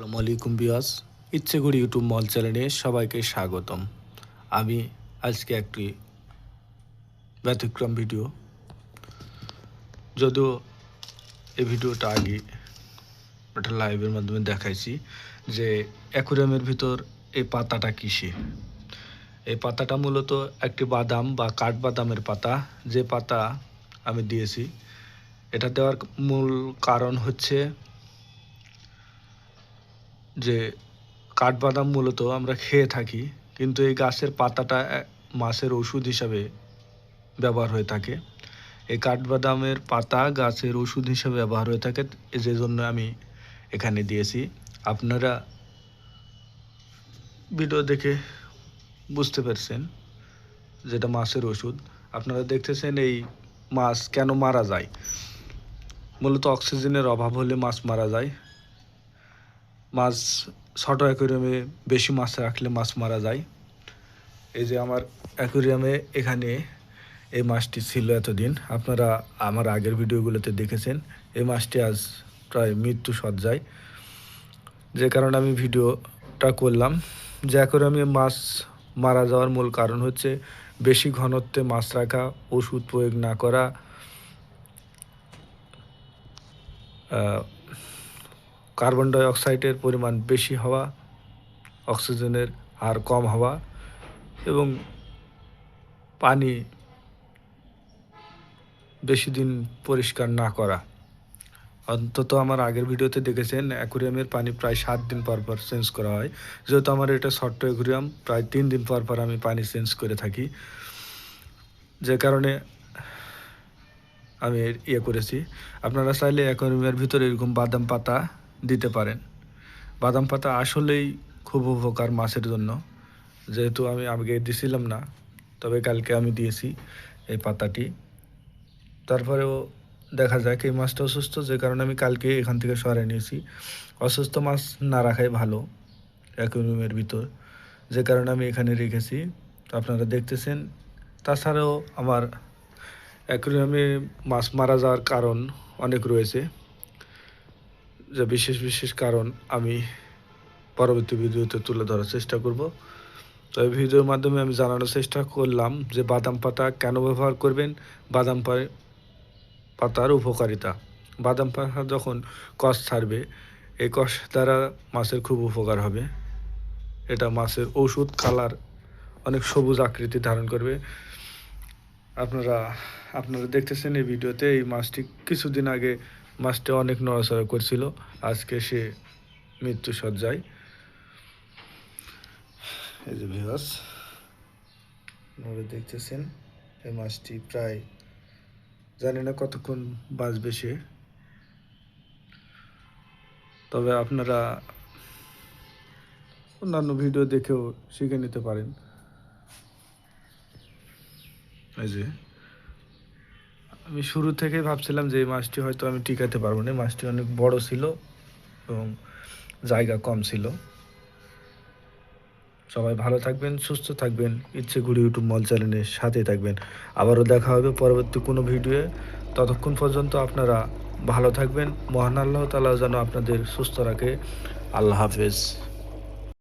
আসসালামু আলাইকুম বিয়াস, ইচ্ছেগুড়ি ইউটিউব মল চ্যানেলে সবাইকে স্বাগতম। আমি আজকে একটি ব্যতিক্রম ভিডিও, যদিও এই ভিডিওটা আগে একটা লাইভের মাধ্যমে দেখাইছি যে অ্যাকুরিয়ামের ভিতর এই পাতাটা কিসে। এই পাতাটা মূলত একটি বাদাম বা কাঠবাদামের পাতা, যে পাতা আমি দিয়েছি। এটা দেওয়ার মূল কারণ হচ্ছে যে কাঠবাদাম মূলত আমরা খেয়ে থাকি, কিন্তু এই গাছের পাতাটা মাছের ওষুধ হিসাবে ব্যবহার হয়ে থাকে। এই কাঠবাদামের পাতা গাছের ওষুধ হিসাবে ব্যবহার হয়ে থাকে, যে জন্য আমি এখানে দিয়েছি। আপনারা ভিডিও দেখে বুঝতে পারছেন যেটা মাছের ওষুধ। আপনারা দেখতেছেন এই মাছ কেন মারা যায়। মূলত অক্সিজেনের অভাব হলে মাছ মারা যায়। মাছ ছোট অ্যাকুরিয়ামে বেশি মাছ রাখলে মাছ মারা যায়। এই যে আমার অ্যাকুরিয়ামে এখানে এই মাছটি ছিল এতদিন, আপনারা আমার আগের ভিডিওগুলোতে দেখেছেন। এই মাছটি আজ প্রায় মৃত্যু সজ্জায়, যে কারণে আমি ভিডিওটা করলাম। যে অ্যাকুরিয়ামে মাছ মারা যাওয়ার মূল কারণ হচ্ছে বেশি ঘনত্বে মাছ রাখা, ওষুধ প্রয়োগ না করা, কার্বন ডাই অক্সাইডের পরিমাণ বেশি হওয়া, অক্সিজেনের হার কম হওয়া এবং পানি বেশি দিন পরিষ্কার না করা। অন্তত আমার আগের ভিডিওতে দেখেছেন অ্যাকুরিয়ামের পানি প্রায় 7 দিন পর পর চেঞ্জ করা হয়। যেহেতু আমার এটা ছোট্ট অ্যাকুরিয়াম, প্রায় 3 দিন পর পর আমি পানি চেঞ্জ করে থাকি, যে কারণে আমি করেছি। আপনারা চাইলে অ্যাকুরিয়ামের ভিতরে এরকম বাদাম পাতা দিতে পারেন। বাদাম পাতা আসলেই খুব উপকার মাছের জন্য, যেহেতু আমি আগে দিছিলাম না, তবে কালকে আমি দিয়েছি এই পাতাটি। তারপরেও দেখা যাক এই মাছটা অসুস্থ, যে কারণে আমি কালকে এখান থেকে সরাই নিয়েছি। অসুস্থ মাছ না রাখাই ভালো অ্যাকুরিয়ামের ভিতর, যে কারণে আমি এখানে রেখেছি। আপনারা দেখতেছেন। তাছাড়াও আমার অ্যাকুরিয়ামে মাছ মারা যাওয়ার কারণ অনেক রয়েছে, যে বিশেষ বিশেষ কারণ আমি পরবর্তী ভিডিওতে তুলে ধরার চেষ্টা করব। তো এই ভিডিওর মাধ্যমে আমি জানানোর চেষ্টা করলাম যে বাদাম পাতা কেন ব্যবহার করবেন, বাদাম পাতার উপকারিতা। বাদাম পাতা যখন কষ ছাড়বে, এই কষ দ্বারা মাছের খুব উপকার হবে। এটা মাছের ওষুধ, কালার অনেক সবুজ আকৃতি ধারণ করবে। আপনারা দেখতেছেন এই ভিডিওতে এই মাছটি কিছুদিন আগে মাছটি অনেক নড়াচড়া করছিল, আজকে সে মৃত্যু সজ্জায়। এই যে ভিউয়ার্স, আপনারা দেখতেছেন এই মাছটি প্রায় জানি না কতক্ষণ বাঁচবে সে, তবে আপনারা অন্যান্য ভিডিও দেখেও শিখে নিতে পারেন। এই যে আমি শুরু থেকেই ভাবছিলাম যে এই মাছটি হয়তো আমি টিকাতে পারবো না, মাছটি অনেক বড় ছিল এবং জায়গা কম ছিল। সবাই ভালো থাকবেন, সুস্থ থাকবেন, ইচ্ছেগুড়ি ইউটিউব মল চ্যানেলের সাথে থাকবেন। আবারও দেখা হবে পরবর্তী কোনো ভিডিওয়ে। ততক্ষণ পর্যন্ত আপনারা ভালো থাকবেন। মহান আল্লাহ তাআলা যেন আপনাদের সুস্থ রাখে। আল্লাহ হাফেজ।